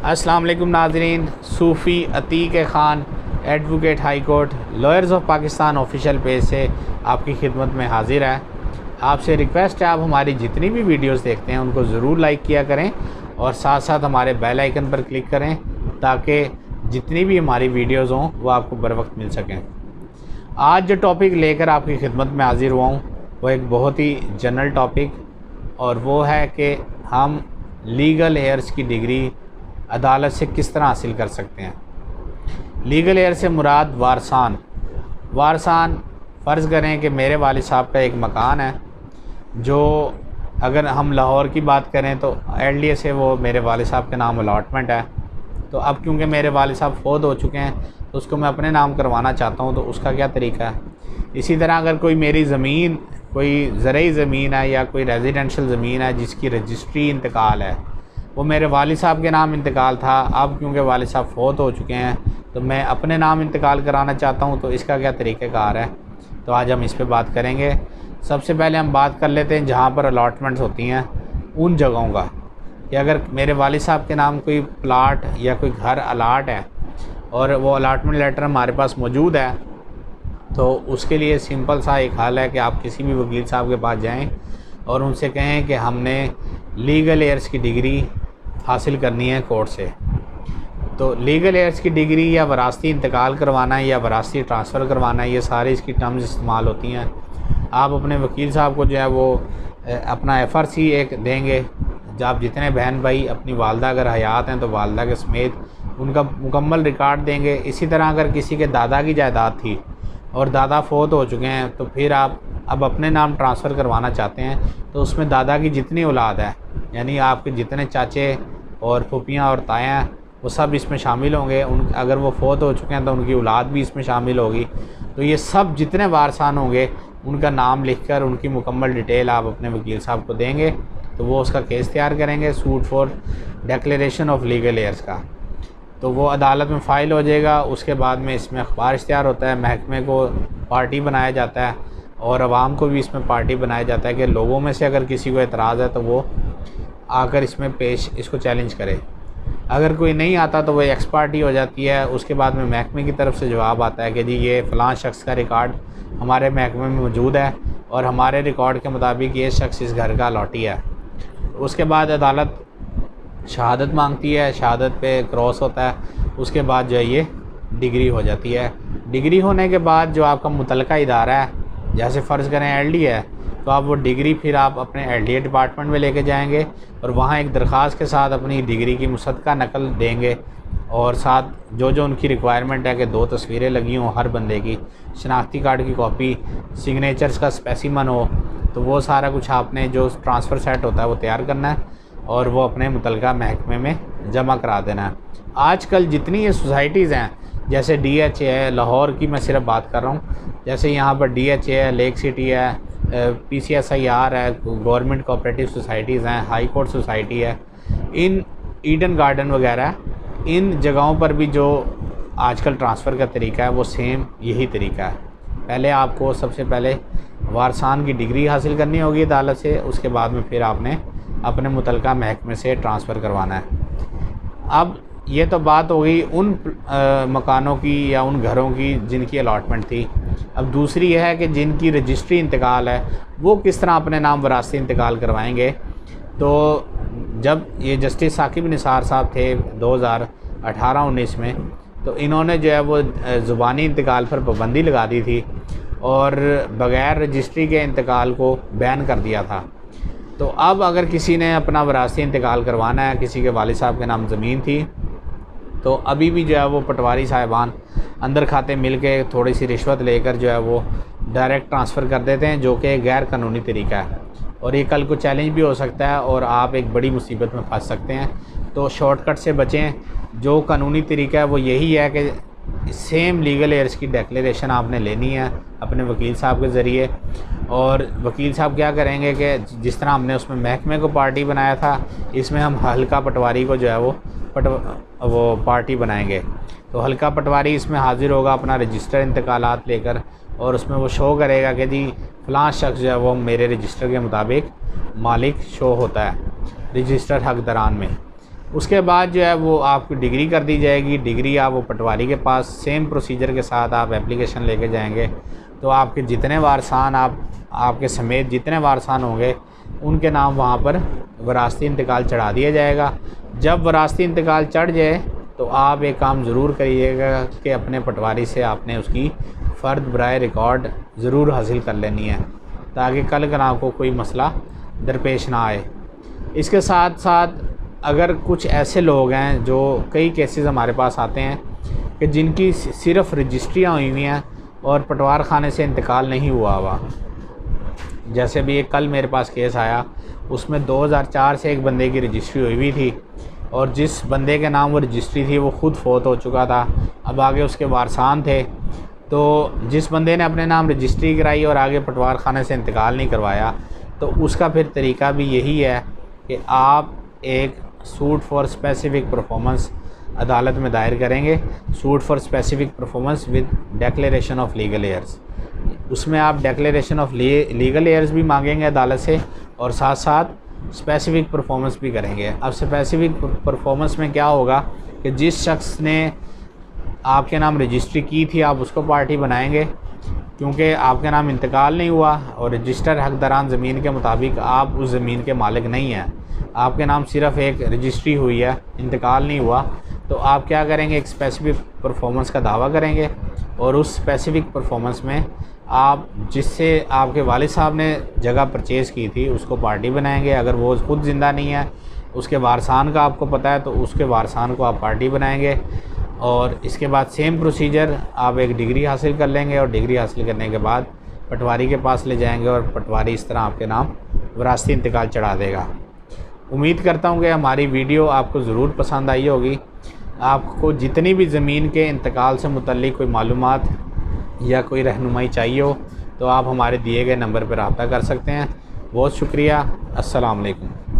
अस्सलाम वालेकुम नाज़रीन। Sufi Atiq Khan advocate high court lawyers of Pakistan official page से आपकी खिदमत में हाज़िर है। आपसे रिक्वेस्ट है, आप हमारी जितनी भी वीडियोस देखते हैं उनको ज़रूर लाइक किया करें और साथ साथ हमारे बेल आइकन पर क्लिक करें ताकि जितनी भी हमारी वीडियोस हों वो आपको बर वक्त मिल सकें। आज जो टॉपिक लेकर आपकी खिदमत में हाज़िर हुआ हूँ वो एक बहुत ही जनरल टॉपिक और वो है कि हम लीगल एयर्स की डिग्री अदालत से किस तरह हासिल कर सकते हैं। लीगल एयर से मुराद वारसान फ़र्ज़ करें कि मेरे वालिद साहब का एक मकान है जो, अगर हम लाहौर की बात करें तो एलडीए से वो मेरे वालिद साहब के नाम अलॉटमेंट है। तो अब क्योंकि मेरे वालिद साहब फ़ौत हो चुके हैं तो उसको मैं अपने नाम करवाना चाहता हूँ, तो उसका क्या तरीका है। इसी तरह अगर कोई मेरी ज़मीन, कोई ज़रई ज़मीन है या कोई रेजिडेंशल ज़मीन है जिसकी रजिस्ट्री इंतकाल है, वो मेरे वालिद साहब के नाम इंतकाल था, अब क्योंकि वालिद साहब फ़ौत हो चुके हैं तो मैं अपने नाम इंतकाल कराना चाहता हूँ, तो इसका क्या तरीक़ाकार है। तो आज हम इस पे बात करेंगे। सबसे पहले हम बात कर लेते हैं जहाँ पर अलॉटमेंट्स होती हैं उन जगहों का, कि अगर मेरे वालिद साहब के नाम कोई प्लाट या कोई घर अलाट है और वो अलाटमेंट लेटर हमारे पास मौजूद है, तो उसके लिए सिंपल सा एक हल है कि आप किसी भी वकील साहब के पास जाएं और उनसे कहें कि हमने लीगल एयर्स की डिग्री हासिल करनी है कोर्ट से। तो लीगल एयर्स की डिग्री या वरासती इंतकाल करवाना है या वरासती ट्रांसफ़र करवाना है, ये सारी इसकी टर्म्स इस्तेमाल होती हैं। आप अपने वकील साहब को जो है वो अपना एफआरसी एक देंगे। जब आप जितने बहन भाई, अपनी वालदा अगर हयात हैं तो वालदा के समेत उनका मुकम्मल रिकॉर्ड देंगे। इसी तरह अगर किसी के दादा की जायदाद थी और दादा फ़ौत हो चुके हैं तो फिर आप अब अपने नाम ट्रांसफ़र करवाना चाहते हैं, तो उसमें दादा की जितनी औलाद है, यानी आपके जितने चाचे और फूफियाँ और तायाँ, वो सब इसमें शामिल होंगे। अगर वो फ़ौत हो चुके हैं तो उनकी औलाद भी इसमें शामिल होगी। तो ये सब जितने वारसान होंगे उनका नाम लिखकर उनकी मुकम्मल डिटेल आप अपने वकील साहब को देंगे, तो वो उसका केस तैयार करेंगे suit for declaration of legal heirs का। तो वो अदालत में फ़ाइल हो जाएगा। उसके बाद में इसमें अखबार इश्तिहार होता है, महकमे को पार्टी बनाया जाता है और आवाम को भी इसमें पार्टी बनाया जाता है कि लोगों में से अगर किसी को एतराज़ है तो वो आकर इसमें इसको चैलेंज करे। अगर कोई नहीं आता तो वो एक्स पार्टी हो जाती है। उसके बाद में महकमे की तरफ से जवाब आता है कि जी ये फ़लाँ शख्स का रिकॉर्ड हमारे महकमे में मौजूद है और हमारे रिकॉर्ड के मुताबिक ये शख्स इस घर का अलॉटी है। उसके बाद अदालत शहादत मांगती है, शहादत पे क्रॉस होता है, उसके बाद जो है ये डिग्री हो जाती है। डिग्री होने के बाद जो आपका मुतलका इदारा है, जैसे फ़र्ज़ करें एलडी है, तो आप वो डिग्री फिर आप अपने एलडीए डिपार्टमेंट में लेके जाएंगे और वहाँ एक दरख्वास्त के साथ अपनी डिग्री की मुसद्दका नकल देंगे और साथ जो जो उनकी रिक्वायरमेंट है कि 2 तस्वीरें लगी हों हर बंदे की, शनाख्ती कार्ड की कॉपी, सिग्नेचर्स का स्पेसिमन हो, तो वो सारा कुछ आपने जो ट्रांसफ़र सेट होता है वो तैयार करना है और वो अपने मुतलका महकमे में जमा करा देना है। आजकल जितनी ये सोसाइटीज़ हैं, जैसे डीएचए है, लाहौर की मैं सिर्फ बात कर रहा हूँ, जैसे यहाँ पर डीएचए है, लेक सिटी है, पीसीएसआईआर है, गवर्नमेंट कोऑपरेटिव सोसाइटीज़ हैं, हाई कोर्ट सोसाइटी है, इन ईडन गार्डन वगैरह, इन जगहों पर भी जो आजकल ट्रांसफ़र का तरीका है वो सेम यही तरीका है। पहले आपको सबसे पहले वारसान की डिग्री हासिल करनी होगी अदालत से, उसके बाद में फिर आपने अपने मुतलका महकमे से ट्रांसफ़र करवाना है। अब ये तो बात हो गई उन मकानों की या उन घरों की जिनकी अलॉटमेंट थी। अब दूसरी यह है कि जिनकी रजिस्ट्री इंतकाल है वो किस तरह अपने नाम वरासती इंतकाल करवाएंगे। तो जब ये जस्टिस साकिब निसार साहब थे 2018-19 में, तो इन्होंने जो है वो ज़ुबानी इंतकाल पर पाबंदी लगा दी थी और बग़ैर रजिस्ट्री के इंतकाल को बैन कर दिया था। तो अब अगर किसी ने अपना वरासती इंतकाल करवाना है, किसी के वालिद साहब के नाम ज़मीन थी, तो अभी भी जो है वो पटवारी साहिबान अंदर खाते मिल के थोड़ी सी रिश्वत लेकर जो है वो डायरेक्ट ट्रांसफ़र कर देते हैं, जो कि गैर कानूनी तरीका है और ये कल को चैलेंज भी हो सकता है और आप एक बड़ी मुसीबत में फंस सकते हैं। तो शॉर्टकट से बचें। जो कानूनी तरीका है वो यही है कि सेम लीगल एयर्स की डिक्लेरेशन आपने लेनी है अपने वकील साहब के ज़रिए, और वकील साहब क्या करेंगे कि जिस तरह हमने उसमें महकमे को पार्टी बनाया था, इसमें हम हल्का पटवारी को जो है वो पार्टी बनाएंगे। तो हल्का पटवारी इसमें हाज़िर होगा अपना रजिस्टर इंतकालात लेकर और उसमें वो शो करेगा कि जी फ़लाँ शख्स जो है वो मेरे रजिस्टर के मुताबिक मालिक शो होता है रजिस्टर हक़ दरान में। उसके बाद जो है वो आपकी डिग्री कर दी जाएगी। डिग्री आप वो पटवारी के पास सेम प्रोसीजर के साथ आप एप्लीकेशन लेके जाएंगे तो आपके जितने वारसान आपके समेत जितने वारसान होंगे उनके नाम वहाँ पर विरासती इंतकाल चढ़ा दिया जाएगा। जब विरासती इंतकाल चढ़ जाए तो आप एक काम ज़रूर करिएगा कि अपने पटवारी से आपने उसकी फ़र्द बराए रिकॉर्ड ज़रूर हासिल कर लेनी है ताकि कल का आपको कोई मसला दरपेश ना आए। इसके साथ साथ अगर कुछ ऐसे लोग हैं जो कई केसेस हमारे पास आते हैं कि जिनकी सिर्फ़ रजिस्ट्रियाँ हुई हुई हैं और पटवार खाने से इंतकाल नहीं हुआ, जैसे भी एक कल मेरे पास केस आया उसमें 2004 से एक बंदे की रजिस्ट्री हुई हुई थी और जिस बंदे के नाम वो रजिस्ट्री थी वो ख़ुद फौत हो चुका था। अब आगे उसके वारसान थे, तो जिस बंदे ने अपने नाम रजिस्ट्री कराई और आगे पटवार खाने से इंतकाल नहीं करवाया तो उसका फिर तरीका भी यही है कि आप एक सूट फॉर स्पेसिफिक परफॉर्मेंस अदालत में दायर करेंगे। Suit for specific performance with declaration of legal heirs. उसमें आप डेक्लेरेशन ऑफ लीगल एयर्स भी मांगेंगे अदालत से और साथ साथ स्पेसिफिक परफॉर्मेंस भी करेंगे। अब स्पेसिफिक परफॉर्मेंस में क्या होगा कि जिस शख्स ने आपके नाम रजिस्ट्री की थी आप उसको पार्टी बनाएंगे क्योंकि आपके नाम इंतकाल नहीं हुआ और रजिस्टर हकदारान ज़मीन के मुताबिक आप उस ज़मीन के मालिक नहीं हैं। आपके नाम सिर्फ़ एक रजिस्ट्री हुई है, इंतकाल नहीं हुआ। तो आप क्या करेंगे, एक स्पेसिफिक परफॉर्मेंस का दावा करेंगे और उस स्पेसिफिक परफॉर्मेंस में आप जिससे आपके वालिद साहब ने जगह परचेज़ की थी उसको पार्टी बनाएंगे। अगर वो खुद ज़िंदा नहीं है, उसके वारसान का आपको पता है तो उसके वारसान को आप पार्टी बनाएंगे। और इसके बाद सेम प्रोसीजर, आप एक डिग्री हासिल कर लेंगे और डिग्री हासिल करने के बाद पटवारी के पास ले जाएंगे और पटवारी इस तरह आपके नाम विरासती इंतकाल चढ़ा देगा। उम्मीद करता हूँ कि हमारी वीडियो आपको ज़रूर पसंद आई होगी। आपको जितनी भी ज़मीन के इंतकाल से मुतल्लिक़ कोई मालूमात या कोई रहनुमाई चाहिए हो तो आप हमारे दिए गए नंबर पर रब्ता कर सकते हैं। बहुत शुक्रिया। अस्सलाम वालेकुम।